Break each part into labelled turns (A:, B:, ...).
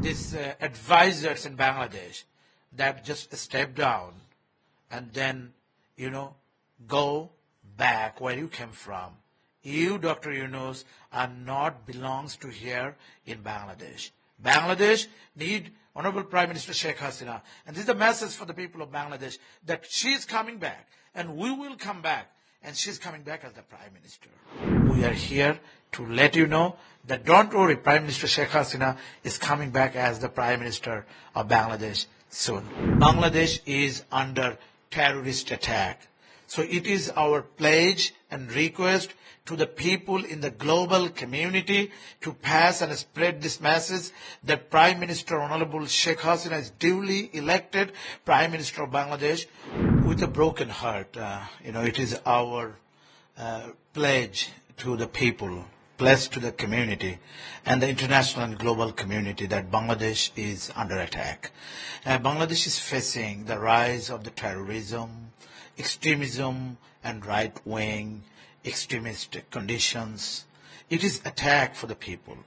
A: these advisors in Bangladesh that just step down and then, go back where you came from. You, Dr. Yunus, are not belongs to here in Bangladesh. Bangladesh need Honorable Prime Minister Sheikh Hasina. And this is the message for the people of Bangladesh that she is coming back and we will come back. And she's coming back as the Prime Minister. We are here to let you know that don't worry, Prime Minister Sheikh Hasina is coming back as the Prime Minister of Bangladesh soon. Bangladesh is under terrorist attack. So it is our pledge and request to the people in the global community to pass and spread this message that Prime Minister Honorable Sheikh Hasina is duly elected Prime Minister of Bangladesh with a broken heart. It is our pledge to the people, pledge to the community and the international and global community that Bangladesh is under attack. Bangladesh is facing the rise of the terrorism, extremism and right-wing extremist conditions. It is attack for the people.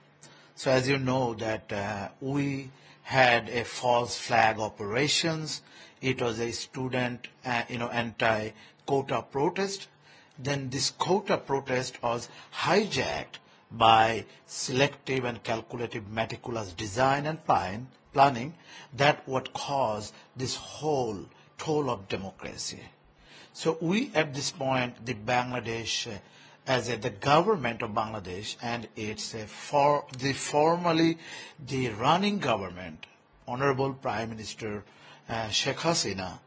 A: So as you know that we had a false flag operations. It was a student, anti-quota protest. Then this quota protest was hijacked by selective and calculative meticulous design and planning that would cause this whole toll of democracy. So we, at this point, the Bangladesh, the government of Bangladesh, and it's formally the running government, Honorable Prime Minister Sheikh Hasina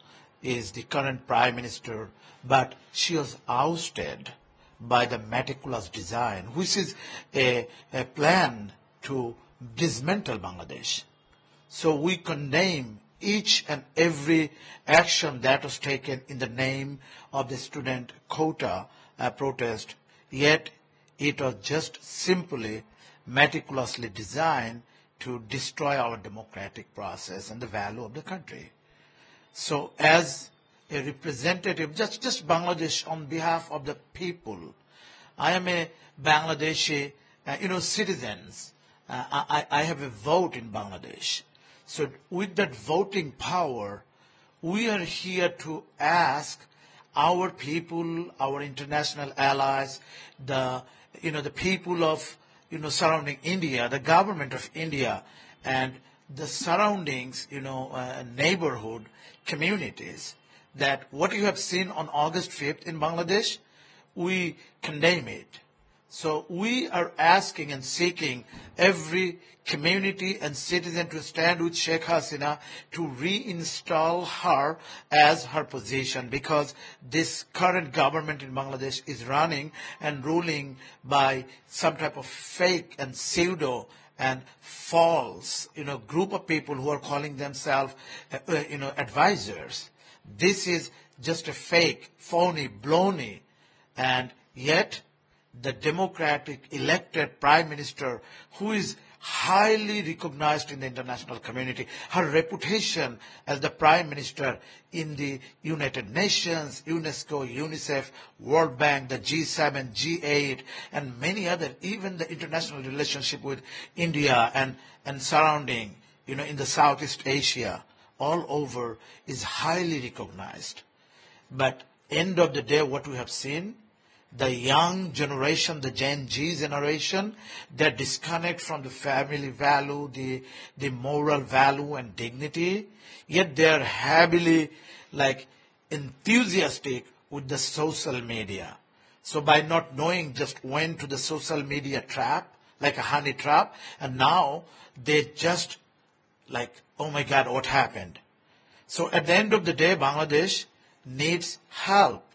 A: is the current Prime Minister, but she was ousted by the meticulous design, which is a plan to dismantle Bangladesh. So we condemn each and every action that was taken in the name of the student quota protest, yet it was just simply meticulously designed to destroy our democratic process and the value of the country. So as a representative, just Bangladesh on behalf of the people, I am a Bangladeshi, citizens. I have a vote in Bangladesh. So with that voting power, we are here to ask our people, our international allies, the people of, surrounding India, the government of India, and the surroundings, neighborhood communities, that what you have seen on August 5th in Bangladesh, we condemn it. So we are asking and seeking every community and citizen to stand with Sheikh Hasina to reinstall her as her position, because this current government in Bangladesh is running and ruling by some type of fake and pseudo and false, group of people who are calling themselves, advisors. This is just a fake, phony, baloney, and yet the democratic elected Prime Minister, who is highly recognized in the international community, her reputation as the Prime Minister in the United Nations, UNESCO, UNICEF, World Bank, the G7, G8, and many other, even the international relationship with India and surrounding, in the Southeast Asia, all over, is highly recognized. But end of the day, what we have seen, the young generation, the Gen Z generation, they disconnect from the family value, the moral value and dignity, yet they are heavily enthusiastic with the social media. So by not knowing, just went to the social media trap, like a honey trap, and now they just oh my God, what happened? So at the end of the day, Bangladesh needs help.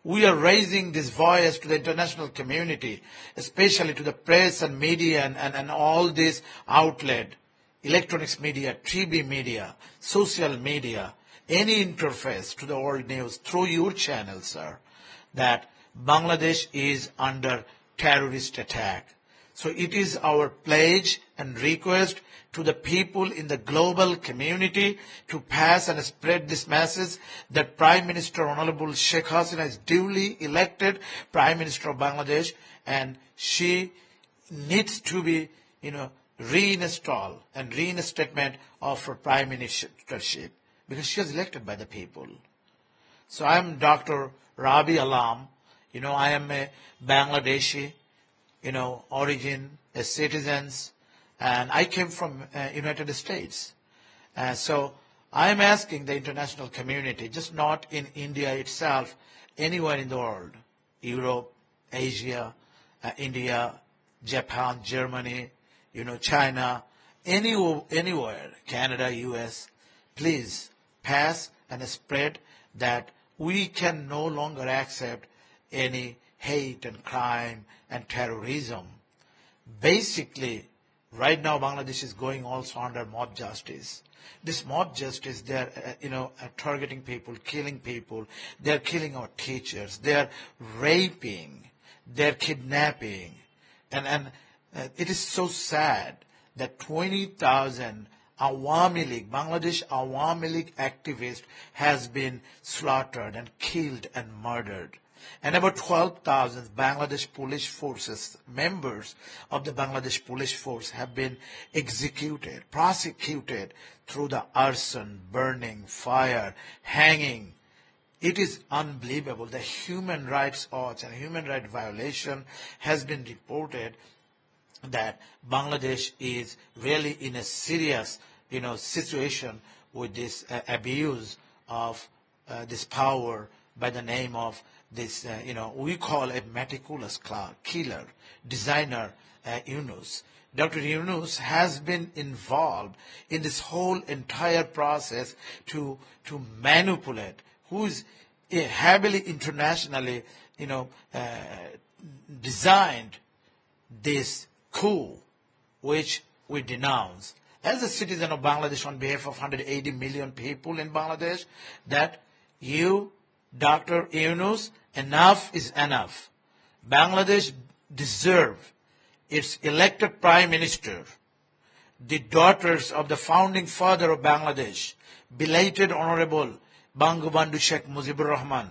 A: We are raising this voice to the international community, especially to the press and media and all this outlet, electronics media, TV media, social media, any interface to the world news through your channel, sir, that Bangladesh is under terrorist attack. So it is our pledge and request to the people in the global community to pass and spread this message that Prime Minister Honorable Sheikh Hasina is duly elected Prime Minister of Bangladesh, and she needs to be, reinstall and reinstatement of her prime ministership because she was elected by the people. So I am Dr. Rabbi Alam. I am a Bangladeshi, origin, a citizens, and I came from United States. So I am asking the international community, just not in India itself, anywhere in the world, Europe, Asia, India, Japan, Germany, China, anywhere, Canada, US, please pass and spread that we can no longer accept any hate and crime and terrorism. Basically, right now Bangladesh is going also under mob justice. This mob justice, they're, targeting people, killing people. They're killing our teachers. They're raping. They're kidnapping. And it is so sad that 20,000 Awami League, Bangladesh Awami League activists has been slaughtered and killed and murdered. And about 12,000 Bangladesh police forces, members of the Bangladesh police force have been executed, prosecuted through the arson, burning, fire, hanging. It is unbelievable. The human rights watch and human rights violation has been reported that Bangladesh is really in a serious, situation with this abuse of this power by the name of this, we call a meticulous killer, designer, Yunus. Dr. Yunus has been involved in this whole entire process to manipulate, who is heavily internationally, designed this coup, which we denounce. As a citizen of Bangladesh on behalf of 180 million people in Bangladesh, that you, Dr. Yunus, enough is enough. Bangladesh deserves its elected prime minister, the daughters of the founding father of Bangladesh, belated Honorable Bangabandhu Sheikh Mujibur Rahman.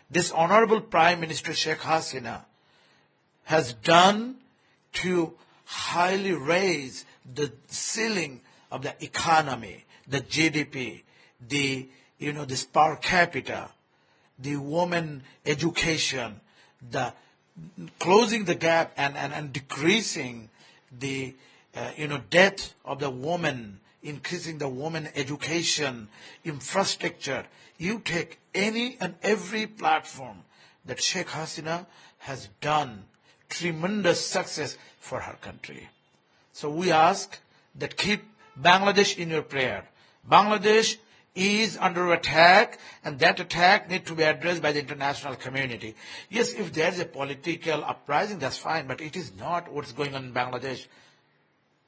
A: This Honorable Prime Minister Sheikh Hasina has done to highly raise the ceiling of the economy, the GDP, this per capita, the woman education, the closing the gap and decreasing the death of the woman, increasing the woman education, infrastructure. You take any and every platform that Sheikh Hasina has done tremendous success for her country. So we ask that keep Bangladesh in your prayer. Bangladesh is under attack, and that attack needs to be addressed by the international community. Yes, if there is a political uprising, that's fine, but it is not what's going on in Bangladesh.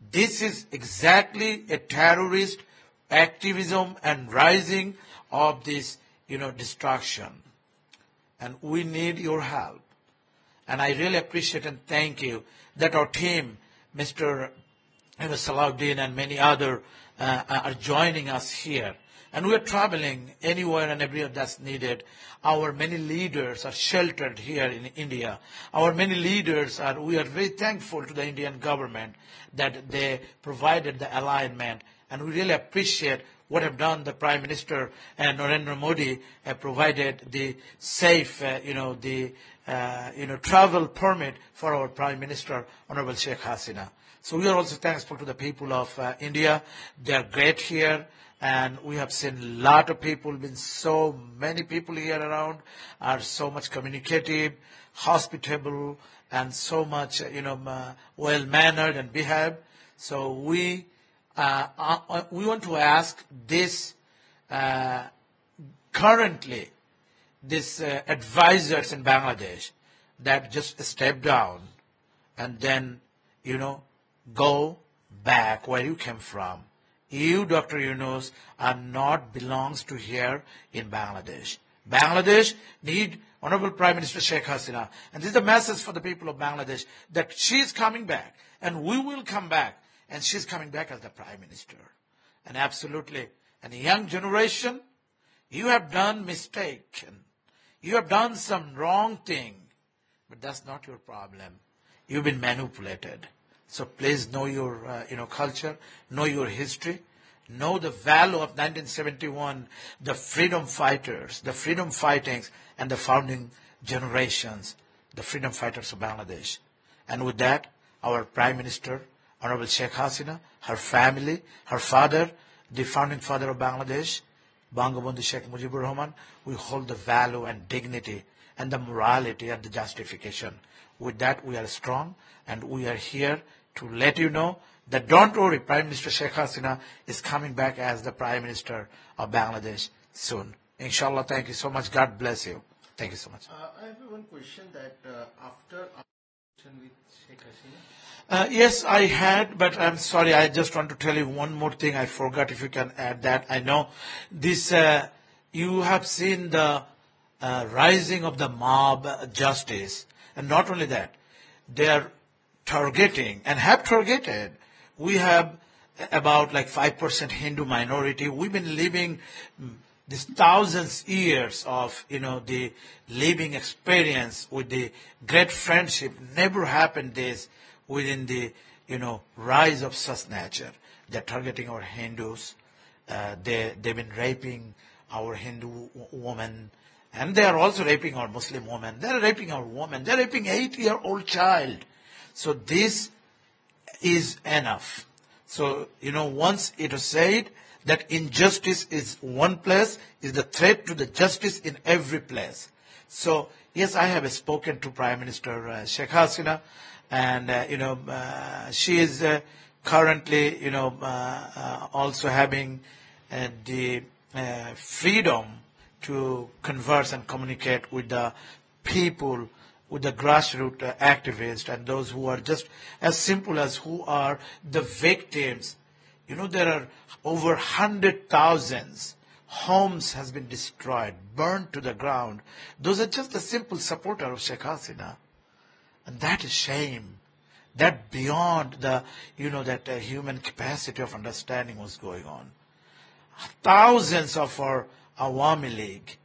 A: This is exactly a terrorist activism and rising of this, destruction. And we need your help. And I really appreciate and thank you that our team, Mr. Salahuddin and many other are joining us here. And we are traveling anywhere and everywhere that's needed. Our many leaders are sheltered here in India. Our many leaders we are very thankful to the Indian government that they provided the alignment. And we really appreciate what have done the Prime Minister Narendra Modi provided the safe, travel permit for our Prime Minister, Honorable Sheikh Hasina. So we are also thankful to the people of India. They are great here. And we have seen a lot of people, been so many people here around, are so much communicative, hospitable, and so much, well-mannered and behaved. So we want to ask this, currently, this advisors in Bangladesh that just step down and then, go back where you came from. You, Dr. Yunus, are not belongs to here in Bangladesh. Bangladesh need Honorable Prime Minister Sheikh Hasina. And this is the message for the people of Bangladesh that she's coming back and we will come back. And she's coming back as the Prime Minister. And absolutely, and the young generation, you have done mistake. And you have done some wrong thing. But that's not your problem. You've been manipulated. So please know your, culture, know your history, know the value of 1971, the freedom fighters, the freedom fightings, and the founding generations, the freedom fighters of Bangladesh. And with that, our Prime Minister, Honorable Sheikh Hasina, her family, her father, the founding father of Bangladesh, Bangabandhu Sheikh Mujibur Rahman, we hold the value and dignity and the morality and the justification. With that, we are strong, and we are here to let you know that don't worry, Prime Minister Sheikh Hasina is coming back as the Prime Minister of Bangladesh soon. Inshallah, thank you so much. God bless you. Thank you so much.
B: I have one question that after our conversation with Sheikh Hasina.
A: Yes, I had, but I'm sorry. I just want to tell you one more thing. I forgot if you can add that. I know this. You have seen the rising of the mob justice, and not only that, they are targeting and have targeted. We have about like 5% Hindu minority. We've been living these thousands years of the living experience with the great friendship. Never happened this within the rise of such nature. They're targeting our Hindus. They've been raping our Hindu women, and they are also raping our Muslim women. They're raping our women. They're raping 8-year-old child. So this is enough. So once it was said that injustice is one place, is the threat to the justice in every place. So yes, I have spoken to Prime Minister Sheikh Hasina. And, she is currently, also having the freedom to converse and communicate with the people, with the grassroots activists and those who are just as simple as who are the victims. There are over 100,000 homes has been destroyed, burned to the ground. Those are just the simple supporters of Sheikh Hasina. And that is shame. That beyond the, that human capacity of understanding was going on. Thousands of our Awami League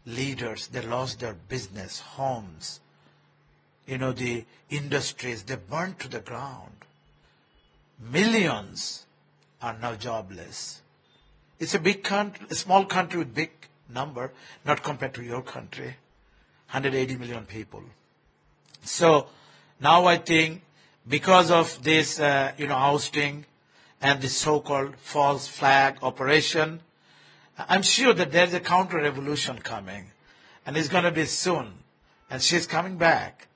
A: leaders, they lost their business, homes, the industries, they burned to the ground. Millions are now jobless. It's a big country, a small country with big number, not compared to your country, 180 million people. So now I think because of this, ousting and this so-called false flag operation, I'm sure that there's a counter-revolution coming, and it's going to be soon. And she's coming back.